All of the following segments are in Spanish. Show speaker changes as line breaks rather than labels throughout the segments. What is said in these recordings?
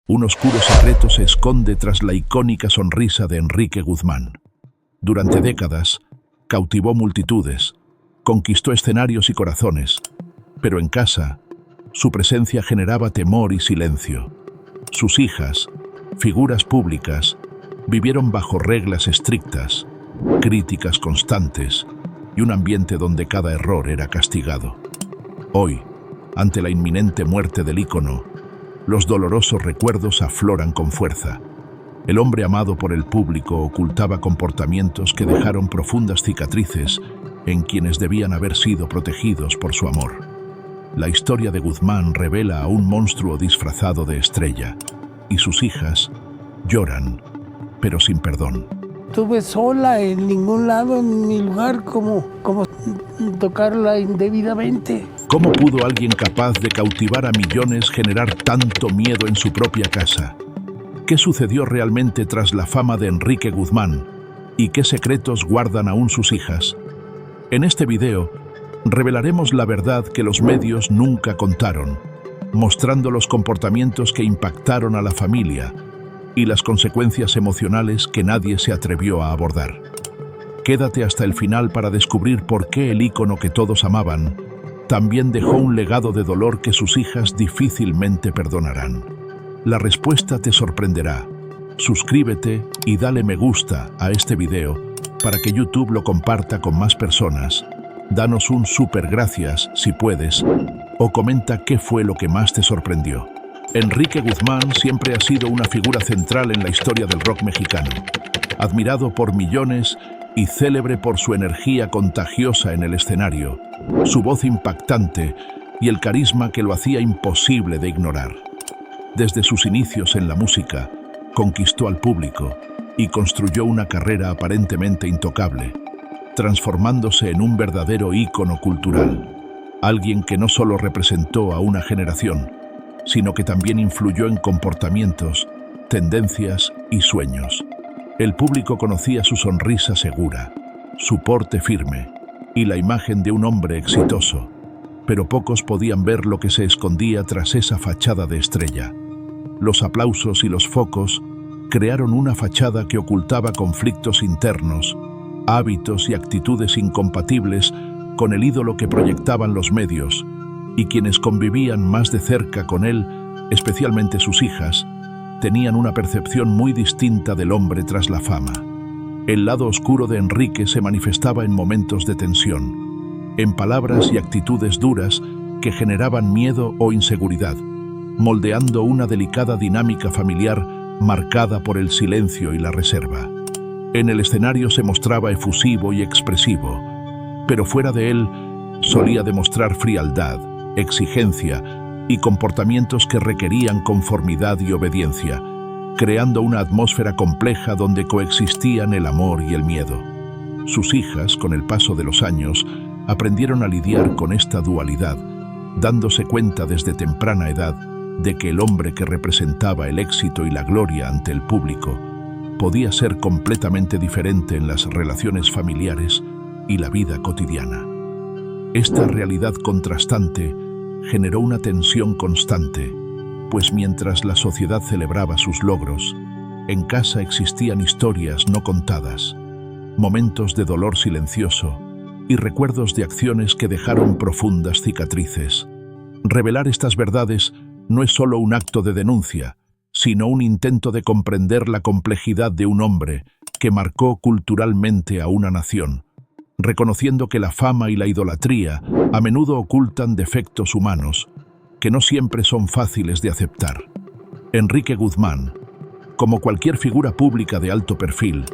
Un oscuro secreto se esconde tras la icónica sonrisa de Enrique Guzmán. Durante décadas, cautivó multitudes, conquistó escenarios y corazones, pero en casa, su presencia generaba temor y silencio. Sus hijas, figuras públicas, vivieron bajo reglas estrictas, críticas constantes y un ambiente donde cada error era castigado. Hoy, ante la inminente muerte del ícono, los dolorosos recuerdos afloran con fuerza. El hombre amado por el público ocultaba comportamientos que dejaron profundas cicatrices en quienes debían haber sido protegidos por su amor. La historia de Guzmán revela a un monstruo disfrazado de estrella, y sus hijas lloran, pero sin perdón.
Estuve sola en ningún lado, en mi lugar, como tocarla indebidamente.
¿Cómo pudo alguien capaz de cautivar a millones generar tanto miedo en su propia casa? ¿Qué sucedió realmente tras la fama de Enrique Guzmán? ¿Y qué secretos guardan aún sus hijas? En este video, revelaremos la verdad que los medios nunca contaron, mostrando los comportamientos que impactaron a la familia y las consecuencias emocionales que nadie se atrevió a abordar. Quédate hasta el final para descubrir por qué el ícono que todos amaban también dejó un legado de dolor que sus hijas difícilmente perdonarán. La respuesta te sorprenderá. Suscríbete y dale me gusta a este video para que YouTube lo comparta con más personas. Danos un súper gracias si puedes, o comenta qué fue lo que más te sorprendió. Enrique Guzmán siempre ha sido una figura central en la historia del rock mexicano, admirado por millones y célebre por su energía contagiosa en el escenario, su voz impactante y el carisma que lo hacía imposible de ignorar. Desde sus inicios en la música, conquistó al público y construyó una carrera aparentemente intocable, transformándose en un verdadero ícono cultural, alguien que no solo representó a una generación, sino que también influyó en comportamientos, tendencias y sueños. El público conocía su sonrisa segura, su porte firme y la imagen de un hombre exitoso, pero pocos podían ver lo que se escondía tras esa fachada de estrella. Los aplausos y los focos crearon una fachada que ocultaba conflictos internos, hábitos y actitudes incompatibles con el ídolo que proyectaban los medios, y quienes convivían más de cerca con él, especialmente sus hijas, tenían una percepción muy distinta del hombre tras la fama. El lado oscuro de Enrique se manifestaba en momentos de tensión, en palabras y actitudes duras que generaban miedo o inseguridad, moldeando una delicada dinámica familiar marcada por el silencio y la reserva. En el escenario se mostraba efusivo y expresivo, pero fuera de él solía demostrar frialdad, exigencia y comportamientos que requerían conformidad y obediencia, creando una atmósfera compleja donde coexistían el amor y el miedo. Sus hijas, con el paso de los años, aprendieron a lidiar con esta dualidad, dándose cuenta desde temprana edad de que el hombre que representaba el éxito y la gloria ante el público podía ser completamente diferente en las relaciones familiares y la vida cotidiana. Esta realidad contrastante generó una tensión constante, pues mientras la sociedad celebraba sus logros, en casa existían historias no contadas, momentos de dolor silencioso y recuerdos de acciones que dejaron profundas cicatrices. Revelar estas verdades no es solo un acto de denuncia, sino un intento de comprender la complejidad de un hombre que marcó culturalmente a una nación, reconociendo que la fama y la idolatría a menudo ocultan defectos humanos que no siempre son fáciles de aceptar. Enrique Guzmán, como cualquier figura pública de alto perfil,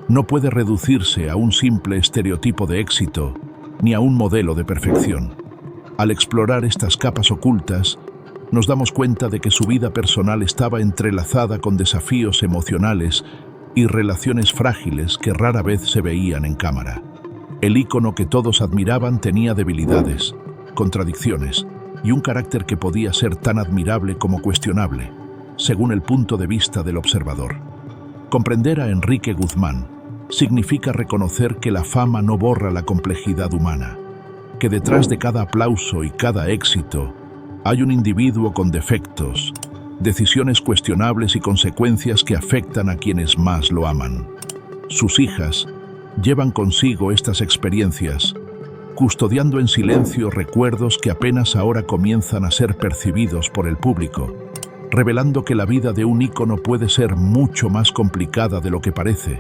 no puede reducirse a un simple estereotipo de éxito ni a un modelo de perfección. Al explorar estas capas ocultas, nos damos cuenta de que su vida personal estaba entrelazada con desafíos emocionales y relaciones frágiles que rara vez se veían en cámara. El ícono que todos admiraban tenía debilidades, contradicciones y un carácter que podía ser tan admirable como cuestionable, según el punto de vista del observador. Comprender a Enrique Guzmán significa reconocer que la fama no borra la complejidad humana, que detrás de cada aplauso y cada éxito hay un individuo con defectos, decisiones cuestionables y consecuencias que afectan a quienes más lo aman. Sus hijas llevan consigo estas experiencias, custodiando en silencio recuerdos que apenas ahora comienzan a ser percibidos por el público, revelando que la vida de un ícono puede ser mucho más complicada de lo que parece,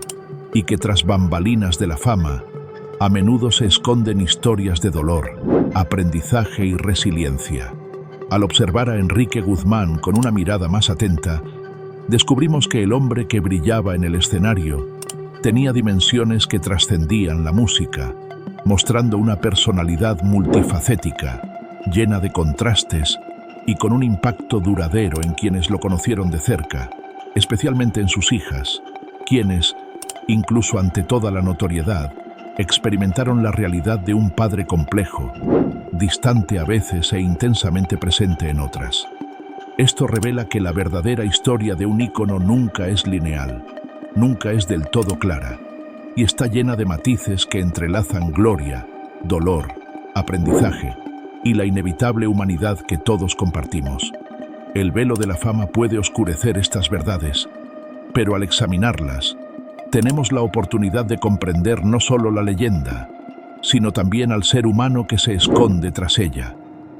y que tras bambalinas de la fama, a menudo se esconden historias de dolor, aprendizaje y resiliencia. Al observar a Enrique Guzmán con una mirada más atenta, descubrimos que el hombre que brillaba en el escenario tenía dimensiones que trascendían la música, mostrando una personalidad multifacética, llena de contrastes y con un impacto duradero en quienes lo conocieron de cerca, especialmente en sus hijas, quienes, incluso ante toda la notoriedad, experimentaron la realidad de un padre complejo, distante a veces e intensamente presente en otras. Esto revela que la verdadera historia de un ícono nunca es lineal, nunca es del todo clara, y está llena de matices que entrelazan gloria, dolor, aprendizaje y la inevitable humanidad que todos compartimos. El velo de la fama puede oscurecer estas verdades, pero al examinarlas, tenemos la oportunidad de comprender no solo la leyenda, sino también al ser humano que se esconde tras ella,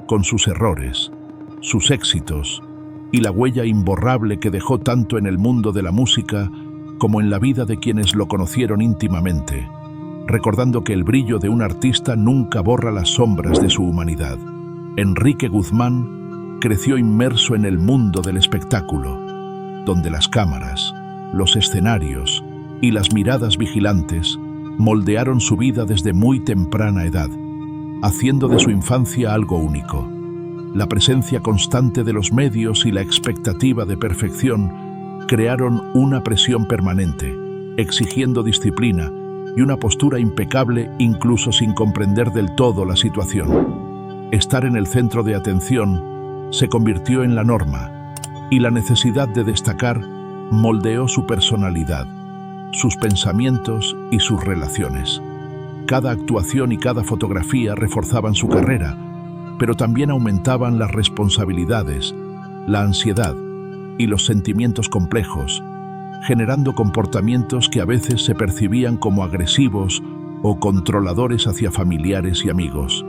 con sus errores, sus éxitos y la huella imborrable que dejó tanto en el mundo de la música como en la vida de quienes lo conocieron íntimamente, recordando que el brillo de un artista nunca borra las sombras de su humanidad. Enrique Guzmán creció inmerso en el mundo del espectáculo, donde las cámaras, los escenarios y las miradas vigilantes moldearon su vida desde muy temprana edad, haciendo de su infancia algo único. La presencia constante de los medios y la expectativa de perfección crearon una presión permanente, exigiendo disciplina y una postura impecable incluso sin comprender del todo la situación. Estar en el centro de atención se convirtió en la norma, y la necesidad de destacar moldeó su personalidad, sus pensamientos y sus relaciones. Cada actuación y cada fotografía reforzaban su carrera, pero también aumentaban las responsabilidades, la ansiedad y los sentimientos complejos, generando comportamientos que a veces se percibían como agresivos o controladores hacia familiares y amigos.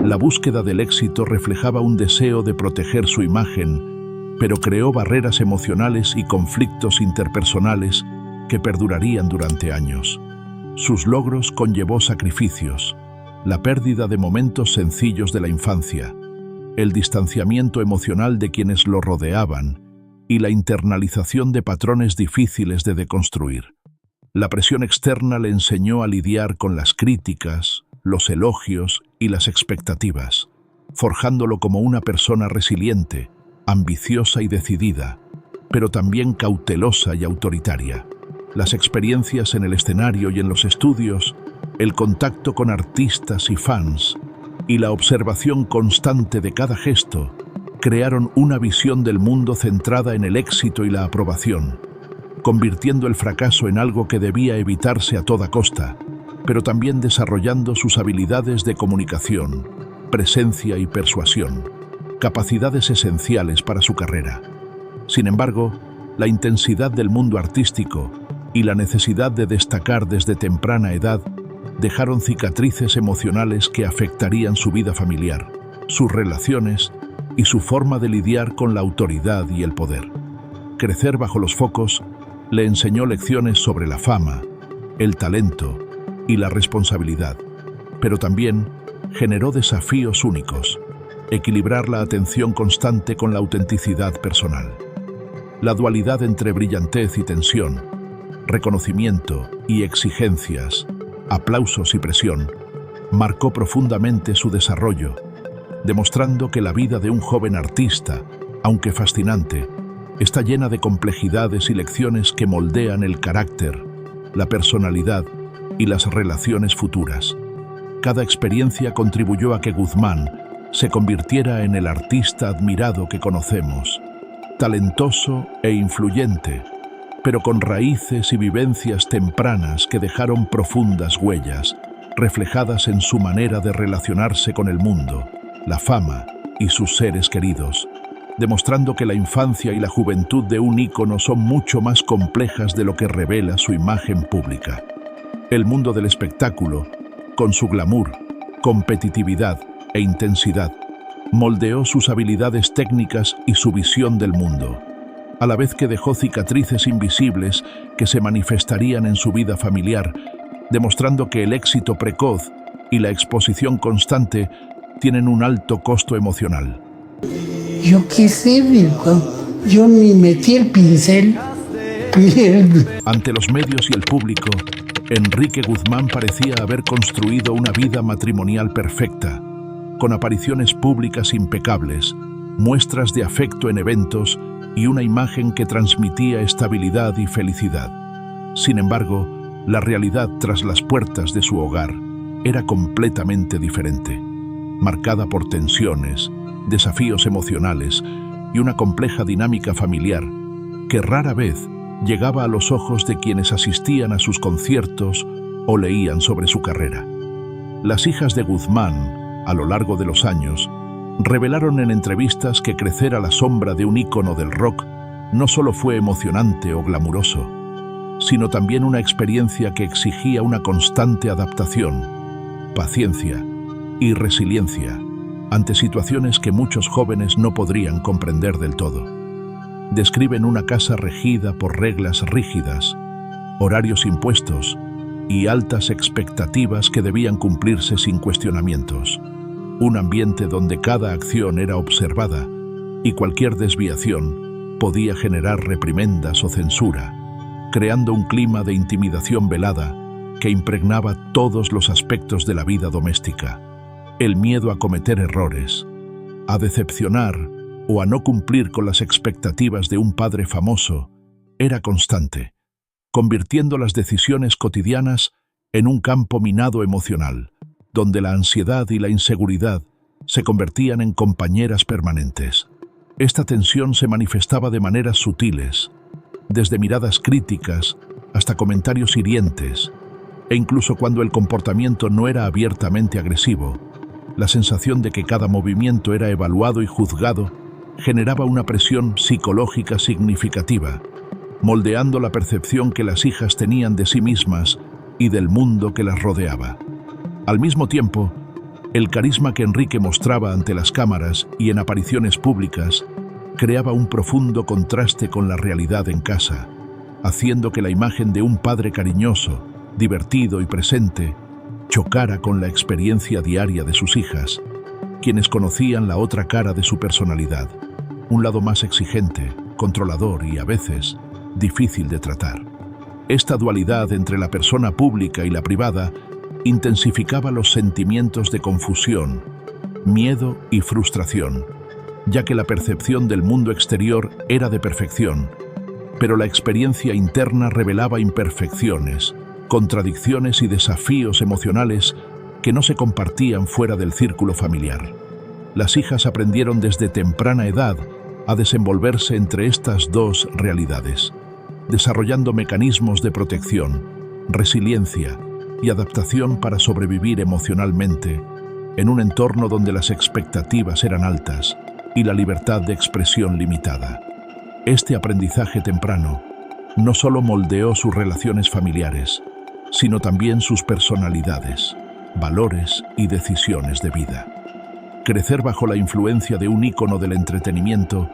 La búsqueda del éxito reflejaba un deseo de proteger su imagen, pero creó barreras emocionales y conflictos interpersonales que perdurarían durante años. Sus logros conllevó sacrificios, la pérdida de momentos sencillos de la infancia, el distanciamiento emocional de quienes lo rodeaban y la internalización de patrones difíciles de deconstruir. La presión externa le enseñó a lidiar con las críticas, los elogios y las expectativas, forjándolo como una persona resiliente, ambiciosa y decidida, pero también cautelosa y autoritaria. Las experiencias en el escenario y en los estudios, el contacto con artistas y fans y la observación constante de cada gesto crearon una visión del mundo centrada en el éxito y la aprobación, convirtiendo el fracaso en algo que debía evitarse a toda costa, pero también desarrollando sus habilidades de comunicación, presencia y persuasión, capacidades esenciales para su carrera. Sin embargo, la intensidad del mundo artístico y la necesidad de destacar desde temprana edad dejaron cicatrices emocionales que afectarían su vida familiar, sus relaciones y su forma de lidiar con la autoridad y el poder. Crecer bajo los focos le enseñó lecciones sobre la fama, el talento y la responsabilidad, pero también generó desafíos únicos: equilibrar la atención constante con la autenticidad personal. La dualidad entre brillantez y tensión, reconocimiento y exigencias, aplausos y presión, marcó profundamente su desarrollo, demostrando que la vida de un joven artista, aunque fascinante, está llena de complejidades y lecciones que moldean el carácter, la personalidad y las relaciones futuras. Cada experiencia contribuyó a que Guzmán se convirtiera en el artista admirado que conocemos, talentoso e influyente, pero con raíces y vivencias tempranas que dejaron profundas huellas, reflejadas en su manera de relacionarse con el mundo, la fama y sus seres queridos. demostrando que la infancia y la juventud de un ícono son mucho más complejas de lo que revela su imagen pública. El mundo del espectáculo, con su glamour, competitividad e intensidad, moldeó sus habilidades técnicas y su visión del mundo, a la vez que dejó cicatrices invisibles que se manifestarían en su vida familiar, demostrando que el éxito precoz y la exposición constante tienen un alto costo emocional.
Yo qué sé, yo ni metí el pincel.
Ante los medios y el público, Enrique Guzmán parecía haber construido una vida matrimonial perfecta, con apariciones públicas impecables, muestras de afecto en eventos y una imagen que transmitía estabilidad y felicidad. Sin embargo, la realidad tras las puertas de su hogar era completamente diferente, marcada por tensiones, desafíos emocionales y una compleja dinámica familiar que rara vez llegaba a los ojos de quienes asistían a sus conciertos o leían sobre su carrera. Las hijas de Guzmán, a lo largo de los años, revelaron en entrevistas que crecer a la sombra de un ícono del rock no solo fue emocionante o glamuroso, sino también una experiencia que exigía una constante adaptación, paciencia y resiliencia ante situaciones que muchos jóvenes no podrían comprender del todo. Describen una casa regida por reglas rígidas, horarios impuestos y altas expectativas que debían cumplirse sin cuestionamientos. Un ambiente donde cada acción era observada y cualquier desviación podía generar reprimendas o censura, creando un clima de intimidación velada que impregnaba todos los aspectos de la vida doméstica. El miedo a cometer errores, a decepcionar o a no cumplir con las expectativas de un padre famoso era constante, convirtiendo las decisiones cotidianas en un campo minado emocional, donde la ansiedad y la inseguridad se convertían en compañeras permanentes. Esta tensión se manifestaba de maneras sutiles, desde miradas críticas hasta comentarios hirientes, e incluso cuando el comportamiento no era abiertamente agresivo, la sensación de que cada movimiento era evaluado y juzgado generaba una presión psicológica significativa, moldeando la percepción que las hijas tenían de sí mismas y del mundo que las rodeaba. Al mismo tiempo, el carisma que Enrique mostraba ante las cámaras y en apariciones públicas creaba un profundo contraste con la realidad en casa, haciendo que la imagen de un padre cariñoso, divertido y presente chocara con la experiencia diaria de sus hijas, quienes conocían la otra cara de su personalidad, un lado más exigente, controlador y, a veces, difícil de tratar. Esta dualidad entre la persona pública y la privada intensificaba los sentimientos de confusión, miedo y frustración, ya que la percepción del mundo exterior era de perfección, pero la experiencia interna revelaba imperfecciones, contradicciones y desafíos emocionales que no se compartían fuera del círculo familiar. Las hijas aprendieron desde temprana edad a desenvolverse entre estas dos realidades, desarrollando mecanismos de protección, resiliencia y adaptación para sobrevivir emocionalmente en un entorno donde las expectativas eran altas y la libertad de expresión limitada. Este aprendizaje temprano no solo moldeó sus relaciones familiares, sino también sus personalidades, valores y decisiones de vida. Crecer bajo la influencia de un ícono del entretenimiento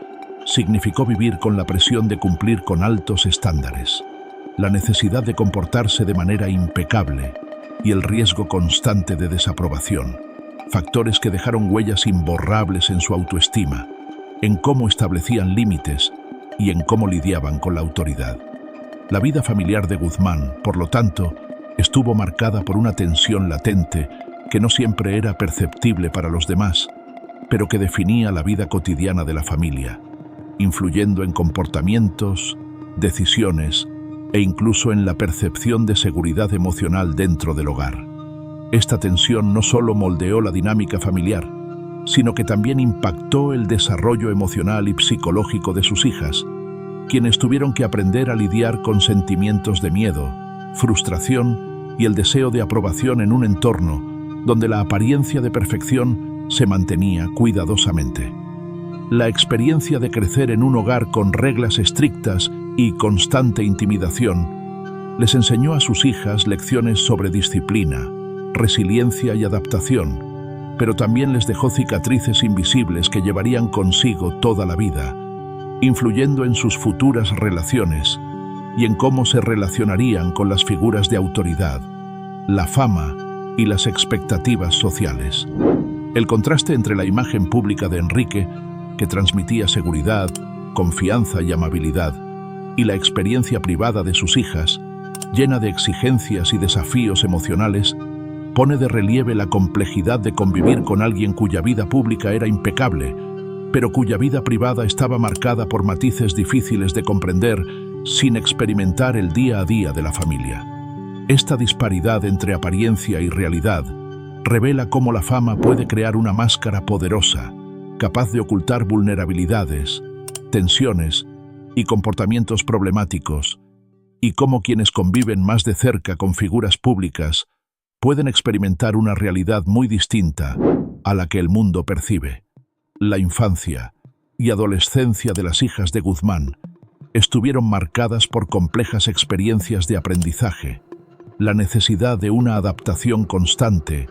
significó vivir con la presión de cumplir con altos estándares, la necesidad de comportarse de manera impecable y el riesgo constante de desaprobación, factores que dejaron huellas imborrables en su autoestima, en cómo establecían límites y en cómo lidiaban con la autoridad. La vida familiar de Guzmán, por lo tanto, estuvo marcada por una tensión latente que no siempre era perceptible para los demás, pero que definía la vida cotidiana de la familia, influyendo en comportamientos, decisiones e incluso en la percepción de seguridad emocional dentro del hogar. Esta tensión no solo moldeó la dinámica familiar, sino que también impactó el desarrollo emocional y psicológico de sus hijas, quienes tuvieron que aprender a lidiar con sentimientos de miedo, frustración y el deseo de aprobación en un entorno donde la apariencia de perfección se mantenía cuidadosamente. La experiencia de crecer en un hogar con reglas estrictas y constante intimidación les enseñó a sus hijas lecciones sobre disciplina, resiliencia y adaptación, pero también les dejó cicatrices invisibles que llevarían consigo toda la vida, influyendo en sus futuras relaciones y en cómo se relacionarían con las figuras de autoridad, la fama y las expectativas sociales. El contraste entre la imagen pública de Enrique, que transmitía seguridad, confianza y amabilidad, y la experiencia privada de sus hijas, llena de exigencias y desafíos emocionales, pone de relieve la complejidad de convivir con alguien cuya vida pública era impecable, pero cuya vida privada estaba marcada por matices difíciles de comprender sin experimentar el día a día de la familia. Esta disparidad entre apariencia y realidad revela cómo la fama puede crear una máscara poderosa, capaz de ocultar vulnerabilidades, tensiones y comportamientos problemáticos, y cómo quienes conviven más de cerca con figuras públicas pueden experimentar una realidad muy distinta a la que el mundo percibe. La infancia y adolescencia de las hijas de Guzmán estuvieron marcadas por complejas experiencias de aprendizaje, la necesidad de una adaptación constante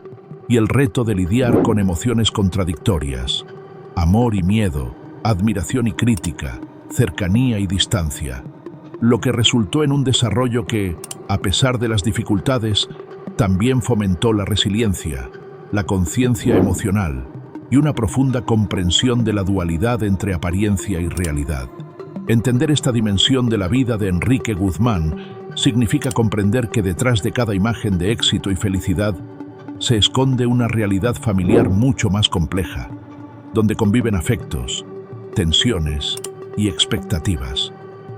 y el reto de lidiar con emociones contradictorias, amor y miedo, admiración y crítica, cercanía y distancia, lo que resultó en un desarrollo que, a pesar de las dificultades, también fomentó la resiliencia, la conciencia emocional y una profunda comprensión de la dualidad entre apariencia y realidad. Entender esta dimensión de la vida de Enrique Guzmán significa comprender que detrás de cada imagen de éxito y felicidad se esconde una realidad familiar mucho más compleja, donde conviven afectos, tensiones y expectativas.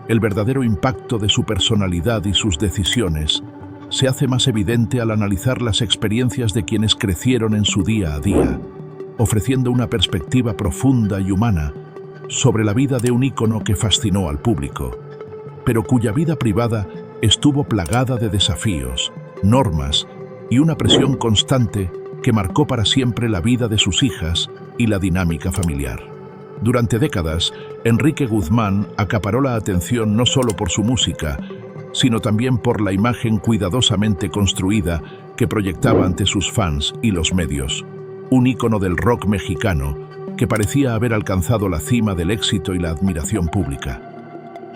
El verdadero impacto de su personalidad y sus decisiones se hace más evidente al analizar las experiencias de quienes crecieron en su día a día, ofreciendo una perspectiva profunda y humana sobre la vida de un ícono que fascinó al público, pero cuya vida privada estuvo plagada de desafíos, normas y una presión constante que marcó para siempre la vida de sus hijas y la dinámica familiar. Durante décadas, Enrique Guzmán acaparó la atención no solo por su música, sino también por la imagen cuidadosamente construida que proyectaba ante sus fans y los medios. Un ícono del rock mexicano que parecía haber alcanzado la cima del éxito y la admiración pública.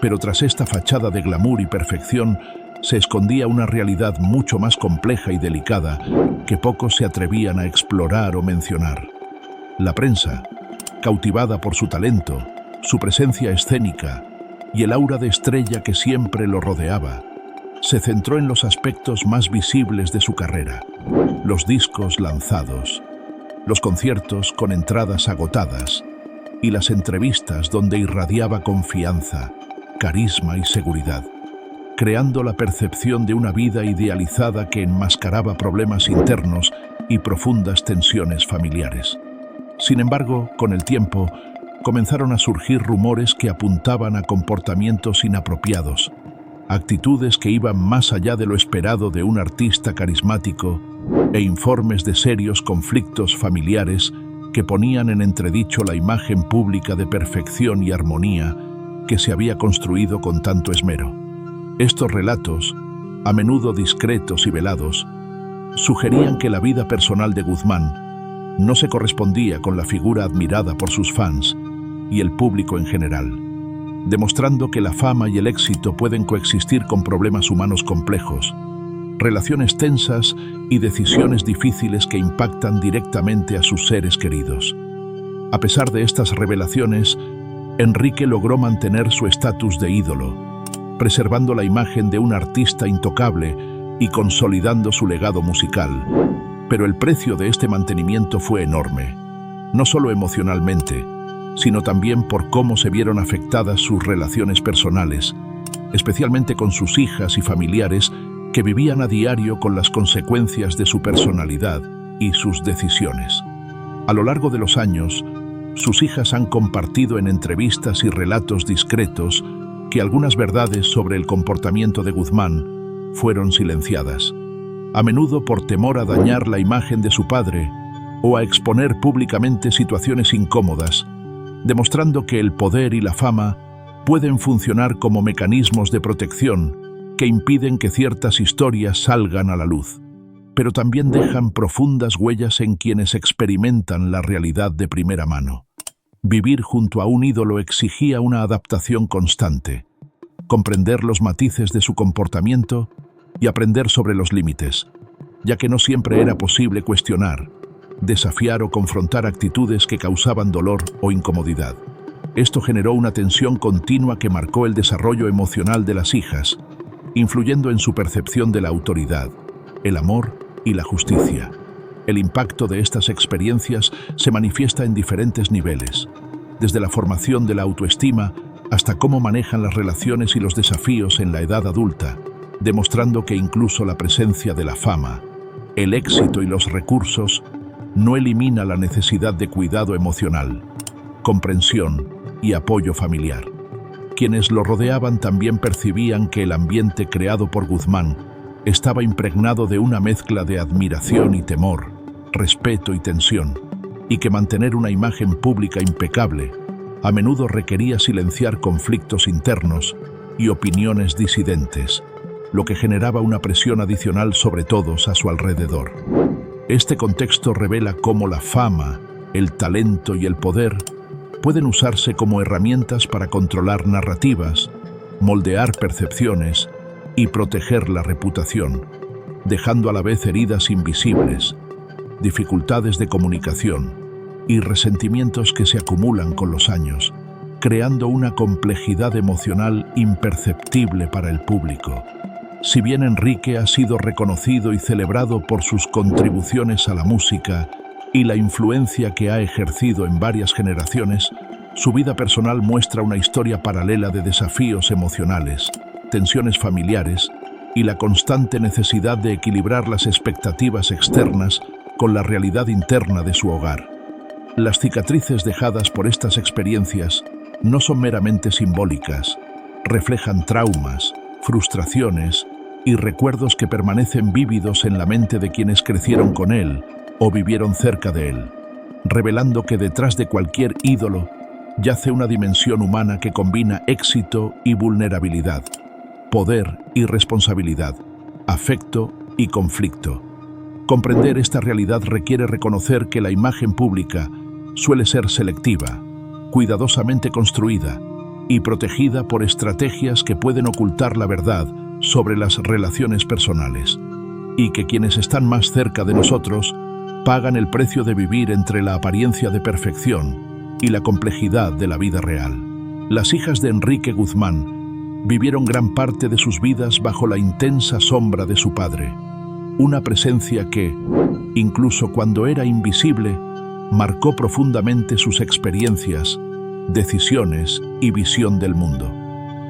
Pero tras esta fachada de glamour y perfección se escondía una realidad mucho más compleja y delicada que pocos se atrevían a explorar o mencionar. La prensa, cautivada por su talento, su presencia escénica y el aura de estrella que siempre lo rodeaba, se centró en los aspectos más visibles de su carrera: los discos lanzados, los conciertos con entradas agotadas y las entrevistas donde irradiaba confianza, carisma y seguridad, creando la percepción de una vida idealizada que enmascaraba problemas internos y profundas tensiones familiares. Sin embargo, con el tiempo, comenzaron a surgir rumores que apuntaban a comportamientos inapropiados, actitudes que iban más allá de lo esperado de un artista carismático e informes de serios conflictos familiares que ponían en entredicho la imagen pública de perfección y armonía que se había construido con tanto esmero. Estos relatos, a menudo discretos y velados, sugerían que la vida personal de Guzmán no se correspondía con la figura admirada por sus fans y el público en general, demostrando que la fama y el éxito pueden coexistir con problemas humanos complejos, relaciones tensas y decisiones difíciles que impactan directamente a sus seres queridos. A pesar de estas revelaciones, Enrique logró mantener su estatus de ídolo, preservando la imagen de un artista intocable y consolidando su legado musical. Pero el precio de este mantenimiento fue enorme, no solo emocionalmente, sino también por cómo se vieron afectadas sus relaciones personales, especialmente con sus hijas y familiares que vivían a diario con las consecuencias de su personalidad y sus decisiones. A lo largo de los años, sus hijas han compartido en entrevistas y relatos discretos que algunas verdades sobre el comportamiento de Guzmán fueron silenciadas, a menudo por temor a dañar la imagen de su padre o a exponer públicamente situaciones incómodas, demostrando que el poder y la fama pueden funcionar como mecanismos de protección que impiden que ciertas historias salgan a la luz, pero también dejan profundas huellas en quienes experimentan la realidad de primera mano. Vivir junto a un ídolo exigía una adaptación constante, comprender los matices de su comportamiento y aprender sobre los límites, ya que no siempre era posible cuestionar, desafiar o confrontar actitudes que causaban dolor o incomodidad. Esto generó una tensión continua que marcó el desarrollo emocional de las hijas, influyendo en su percepción de la autoridad, el amor y la justicia. El impacto de estas experiencias se manifiesta en diferentes niveles, desde la formación de la autoestima hasta cómo manejan las relaciones y los desafíos en la edad adulta, demostrando que incluso la presencia de la fama, el éxito y los recursos no elimina la necesidad de cuidado emocional, comprensión y apoyo familiar. Quienes lo rodeaban también percibían que el ambiente creado por Guzmán estaba impregnado de una mezcla de admiración y temor, respeto y tensión, y que mantener una imagen pública impecable a menudo requería silenciar conflictos internos y opiniones disidentes, lo que generaba una presión adicional sobre todos a su alrededor. Este contexto revela cómo la fama, el talento y el poder pueden usarse como herramientas para controlar narrativas, moldear percepciones y proteger la reputación, dejando a la vez heridas invisibles, dificultades de comunicación y resentimientos que se acumulan con los años, creando una complejidad emocional imperceptible para el público. Si bien Enrique ha sido reconocido y celebrado por sus contribuciones a la música y la influencia que ha ejercido en varias generaciones, su vida personal muestra una historia paralela de desafíos emocionales, tensiones familiares y la constante necesidad de equilibrar las expectativas externas con la realidad interna de su hogar. Las cicatrices dejadas por estas experiencias no son meramente simbólicas, reflejan traumas, frustraciones y recuerdos que permanecen vívidos en la mente de quienes crecieron con él o vivieron cerca de él, revelando que detrás de cualquier ídolo yace una dimensión humana que combina éxito y vulnerabilidad, poder y responsabilidad, afecto y conflicto. Comprender esta realidad requiere reconocer que la imagen pública suele ser selectiva, cuidadosamente construida y protegida por estrategias que pueden ocultar la verdad sobre las relaciones personales, y que quienes están más cerca de nosotros pagan el precio de vivir entre la apariencia de perfección y la complejidad de la vida real. Las hijas de Enrique Guzmán vivieron gran parte de sus vidas bajo la intensa sombra de su padre, una presencia que, incluso cuando era invisible, marcó profundamente sus experiencias, decisiones y visión del mundo,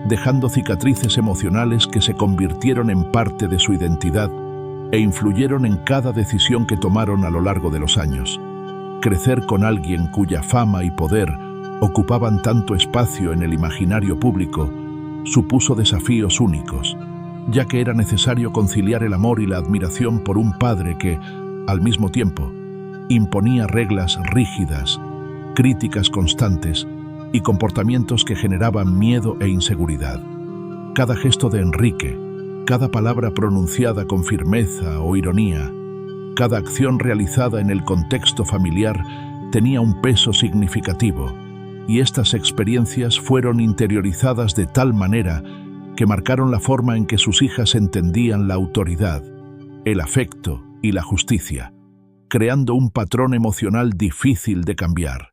dejando cicatrices emocionales que se convirtieron en parte de su identidad e influyeron en cada decisión que tomaron a lo largo de los años. Crecer con alguien cuya fama y poder ocupaban tanto espacio en el imaginario público supuso desafíos únicos, ya que era necesario conciliar el amor y la admiración por un padre que, al mismo tiempo, imponía reglas rígidas, críticas constantes y comportamientos que generaban miedo e inseguridad. Cada gesto de Enrique, cada palabra pronunciada con firmeza o ironía, cada acción realizada en el contexto familiar tenía un peso significativo, y estas experiencias fueron interiorizadas de tal manera que marcaron la forma en que sus hijas entendían la autoridad, el afecto y la justicia, creando un patrón emocional difícil de cambiar.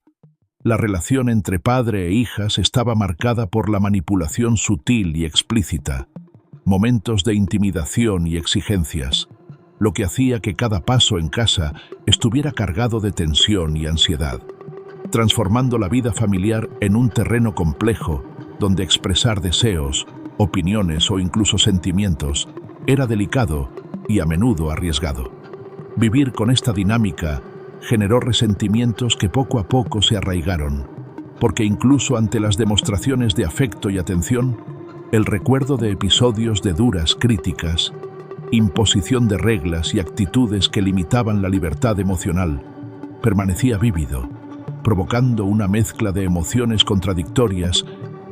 La relación entre padre e hijas estaba marcada por la manipulación sutil y explícita, momentos de intimidación y exigencias, lo que hacía que cada paso en casa estuviera cargado de tensión y ansiedad, transformando la vida familiar en un terreno complejo donde expresar deseos, opiniones o incluso sentimientos era delicado y a menudo arriesgado. Vivir con esta dinámica generó resentimientos que poco a poco se arraigaron, porque incluso ante las demostraciones de afecto y atención, el recuerdo de episodios de duras críticas, imposición de reglas y actitudes que limitaban la libertad emocional permanecía vívido, provocando una mezcla de emociones contradictorias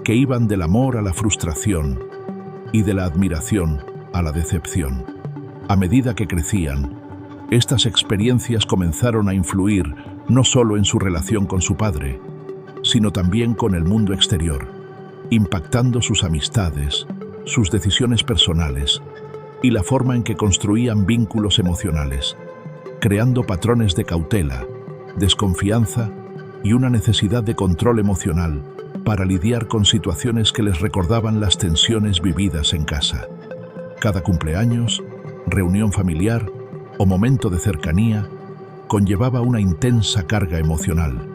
que iban del amor a la frustración y de la admiración a la decepción. A medida que crecían, estas experiencias comenzaron a influir no solo en su relación con su padre, sino también con el mundo exterior, impactando sus amistades, sus decisiones personales y la forma en que construían vínculos emocionales, creando patrones de cautela, desconfianza y una necesidad de control emocional para lidiar con situaciones que les recordaban las tensiones vividas en casa. Cada cumpleaños, reunión familiar o momento de cercanía conllevaba una intensa carga emocional,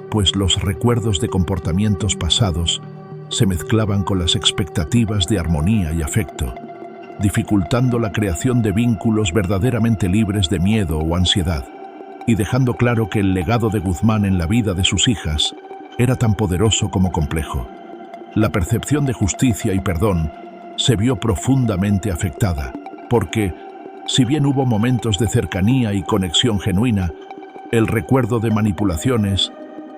pues los recuerdos de comportamientos pasados se mezclaban con las expectativas de armonía y afecto, dificultando la creación de vínculos verdaderamente libres de miedo o ansiedad, y dejando claro que el legado de Guzmán en la vida de sus hijas era tan poderoso como complejo. La percepción de justicia y perdón se vio profundamente afectada, porque, si bien hubo momentos de cercanía y conexión genuina, el recuerdo de manipulaciones,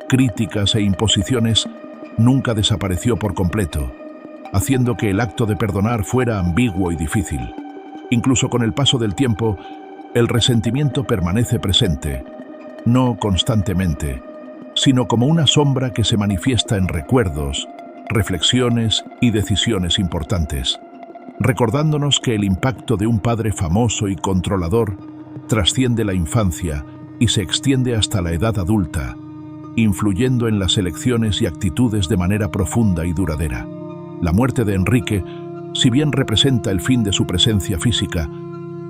críticas e imposiciones nunca desapareció por completo, haciendo que el acto de perdonar fuera ambiguo y difícil. Incluso con el paso del tiempo, el resentimiento permanece presente, no constantemente, sino como una sombra que se manifiesta en recuerdos, reflexiones y decisiones importantes, recordándonos que el impacto de un padre famoso y controlador trasciende la infancia y se extiende hasta la edad adulta, influyendo en las elecciones y actitudes de manera profunda y duradera. La muerte de Enrique, si bien representa el fin de su presencia física,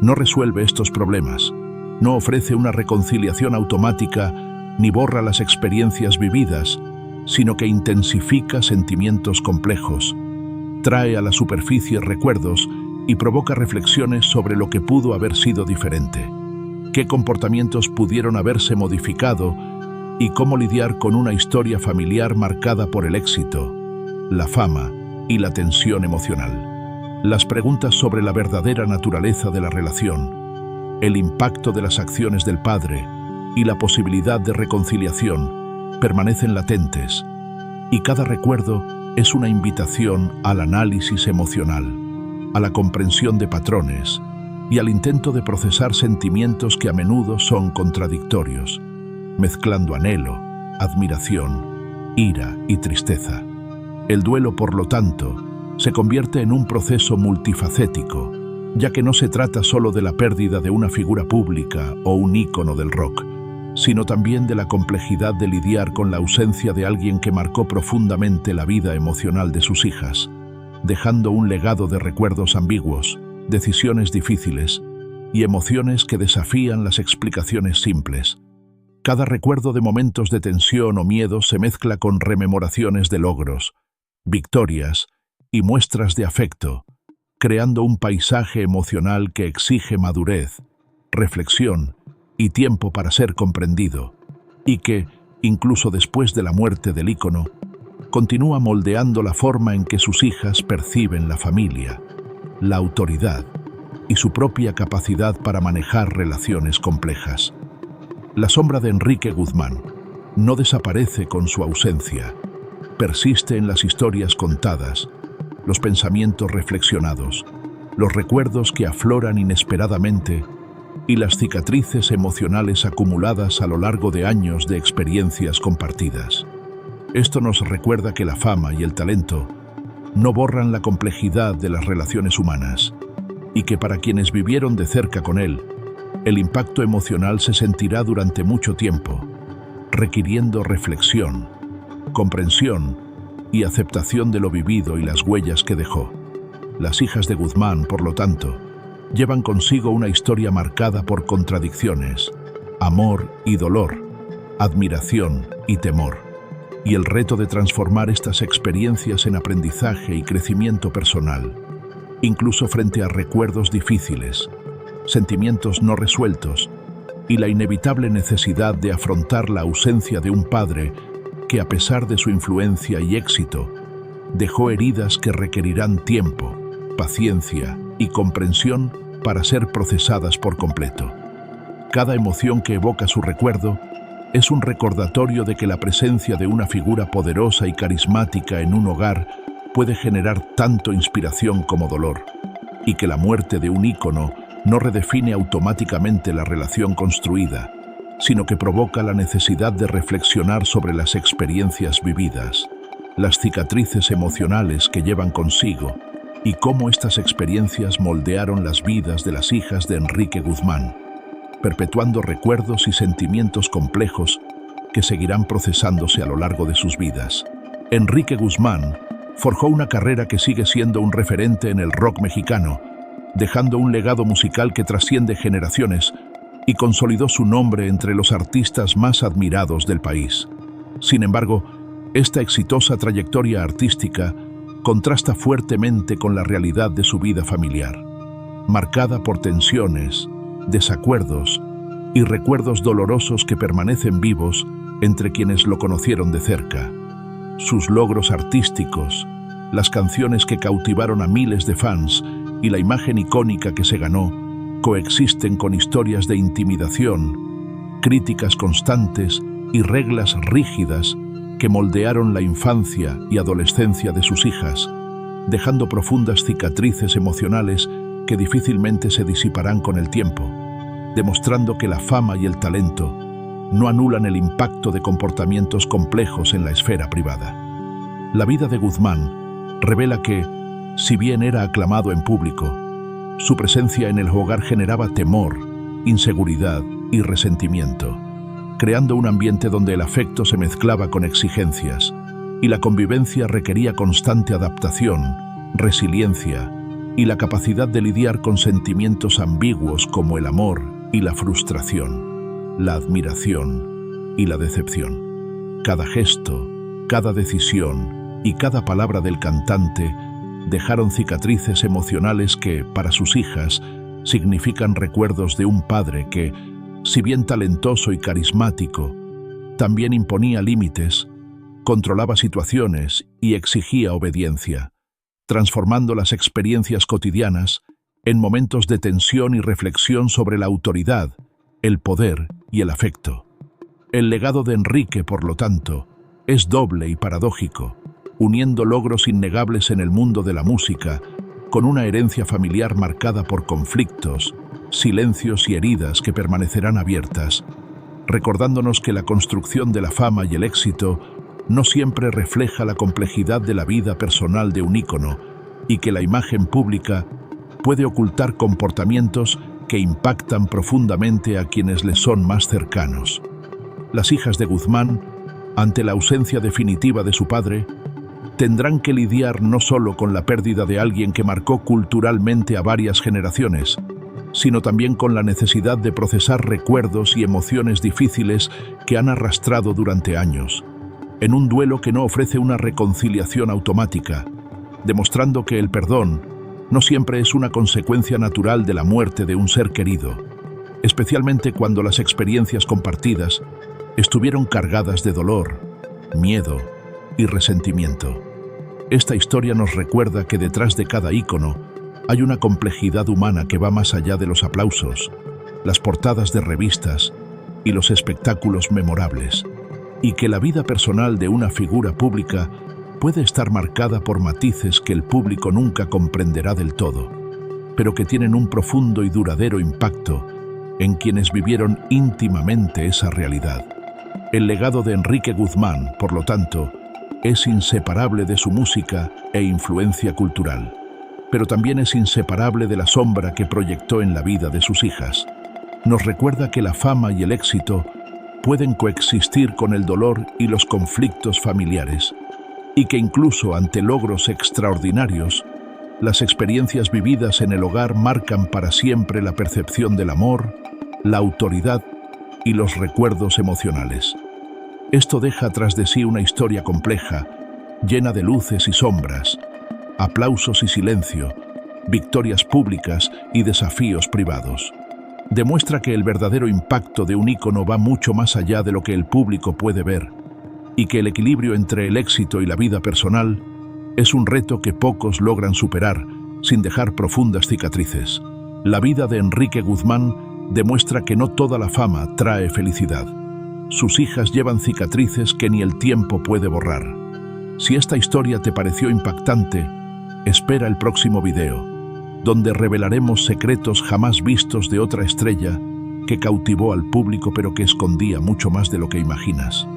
no resuelve estos problemas, no ofrece una reconciliación automática ni borra las experiencias vividas, sino que intensifica sentimientos complejos, trae a la superficie recuerdos y provoca reflexiones sobre lo que pudo haber sido diferente, qué comportamientos pudieron haberse modificado y cómo lidiar con una historia familiar marcada por el éxito, la fama y la tensión emocional. Las preguntas sobre la verdadera naturaleza de la relación, el impacto de las acciones del padre y la posibilidad de reconciliación permanecen latentes, y cada recuerdo es una invitación al análisis emocional, a la comprensión de patrones y al intento de procesar sentimientos que a menudo son contradictorios, mezclando anhelo, admiración, ira y tristeza. El duelo, por lo tanto, se convierte en un proceso multifacético, ya que no se trata solo de la pérdida de una figura pública o un ícono del rock, sino también de la complejidad de lidiar con la ausencia de alguien que marcó profundamente la vida emocional de sus hijas, dejando un legado de recuerdos ambiguos, decisiones difíciles y emociones que desafían las explicaciones simples. Cada recuerdo de momentos de tensión o miedo se mezcla con rememoraciones de logros, victorias y muestras de afecto, creando un paisaje emocional que exige madurez, reflexión y tiempo para ser comprendido, y que, incluso después de la muerte del ícono, continúa moldeando la forma en que sus hijas perciben la familia, la autoridad y su propia capacidad para manejar relaciones complejas. La sombra de Enrique Guzmán no desaparece con su ausencia, persiste en las historias contadas, los pensamientos reflexionados, los recuerdos que afloran inesperadamente y las cicatrices emocionales acumuladas a lo largo de años de experiencias compartidas. Esto nos recuerda que la fama y el talento no borran la complejidad de las relaciones humanas y que para quienes vivieron de cerca con él, el impacto emocional se sentirá durante mucho tiempo, requiriendo reflexión, comprensión y aceptación de lo vivido y las huellas que dejó. Las hijas de Guzmán, por lo tanto, llevan consigo una historia marcada por contradicciones, amor y dolor, admiración y temor, y el reto de transformar estas experiencias en aprendizaje y crecimiento personal, incluso frente a recuerdos difíciles, sentimientos no resueltos y la inevitable necesidad de afrontar la ausencia de un padre que, a pesar de su influencia y éxito, dejó heridas que requerirán tiempo, paciencia y comprensión para ser procesadas por completo. Cada emoción que evoca su recuerdo es un recordatorio de que la presencia de una figura poderosa y carismática en un hogar puede generar tanto inspiración como dolor, y que la muerte de un ícono no redefine automáticamente la relación construida, sino que provoca la necesidad de reflexionar sobre las experiencias vividas, las cicatrices emocionales que llevan consigo, y cómo estas experiencias moldearon las vidas de las hijas de Enrique Guzmán, perpetuando recuerdos y sentimientos complejos que seguirán procesándose a lo largo de sus vidas. Enrique Guzmán forjó una carrera que sigue siendo un referente en el rock mexicano, dejando un legado musical que trasciende generaciones y consolidó su nombre entre los artistas más admirados del país. Sin embargo, esta exitosa trayectoria artística contrasta fuertemente con la realidad de su vida familiar, marcada por tensiones, desacuerdos y recuerdos dolorosos que permanecen vivos entre quienes lo conocieron de cerca. Sus logros artísticos, las canciones que cautivaron a miles de fans y la imagen icónica que se ganó, coexisten con historias de intimidación, críticas constantes y reglas rígidas que moldearon la infancia y adolescencia de sus hijas, dejando profundas cicatrices emocionales que difícilmente se disiparán con el tiempo, demostrando que la fama y el talento no anulan el impacto de comportamientos complejos en la esfera privada. La vida de Guzmán revela que, si bien era aclamado en público, su presencia en el hogar generaba temor, inseguridad y resentimiento, creando un ambiente donde el afecto se mezclaba con exigencias y la convivencia requería constante adaptación, resiliencia y la capacidad de lidiar con sentimientos ambiguos como el amor y la frustración, la admiración y la decepción. Cada gesto, cada decisión y cada palabra del cantante dejaron cicatrices emocionales que, para sus hijas, significan recuerdos de un padre que, si bien talentoso y carismático, también imponía límites, controlaba situaciones y exigía obediencia, transformando las experiencias cotidianas en momentos de tensión y reflexión sobre la autoridad, el poder y el afecto. El legado de Enrique, por lo tanto, es doble y paradójico, uniendo logros innegables en el mundo de la música con una herencia familiar marcada por conflictos, silencios y heridas que permanecerán abiertas, recordándonos que la construcción de la fama y el éxito no siempre refleja la complejidad de la vida personal de un ícono y que la imagen pública puede ocultar comportamientos que impactan profundamente a quienes les son más cercanos. Las hijas de Guzmán, ante la ausencia definitiva de su padre, tendrán que lidiar no solo con la pérdida de alguien que marcó culturalmente a varias generaciones, sino también con la necesidad de procesar recuerdos y emociones difíciles que han arrastrado durante años, en un duelo que no ofrece una reconciliación automática, demostrando que el perdón no siempre es una consecuencia natural de la muerte de un ser querido, especialmente cuando las experiencias compartidas estuvieron cargadas de dolor, miedo y resentimiento. Esta historia nos recuerda que detrás de cada ícono hay una complejidad humana que va más allá de los aplausos, las portadas de revistas y los espectáculos memorables, y que la vida personal de una figura pública puede estar marcada por matices que el público nunca comprenderá del todo, pero que tienen un profundo y duradero impacto en quienes vivieron íntimamente esa realidad. El legado de Enrique Guzmán, por lo tanto, es inseparable de su música e influencia cultural, pero también es inseparable de la sombra que proyectó en la vida de sus hijas. Nos recuerda que la fama y el éxito pueden coexistir con el dolor y los conflictos familiares, y que incluso ante logros extraordinarios, las experiencias vividas en el hogar marcan para siempre la percepción del amor, la autoridad y los recuerdos emocionales. Esto deja tras de sí una historia compleja, llena de luces y sombras, aplausos y silencio, victorias públicas y desafíos privados. Demuestra que el verdadero impacto de un ícono va mucho más allá de lo que el público puede ver, y que el equilibrio entre el éxito y la vida personal es un reto que pocos logran superar sin dejar profundas cicatrices. La vida de Enrique Guzmán demuestra que no toda la fama trae felicidad. sus hijas llevan cicatrices que ni el tiempo puede borrar. Si esta historia te pareció impactante, espera el próximo video, donde revelaremos secretos jamás vistos de otra estrella que cautivó al público pero que escondía mucho más de lo que imaginas.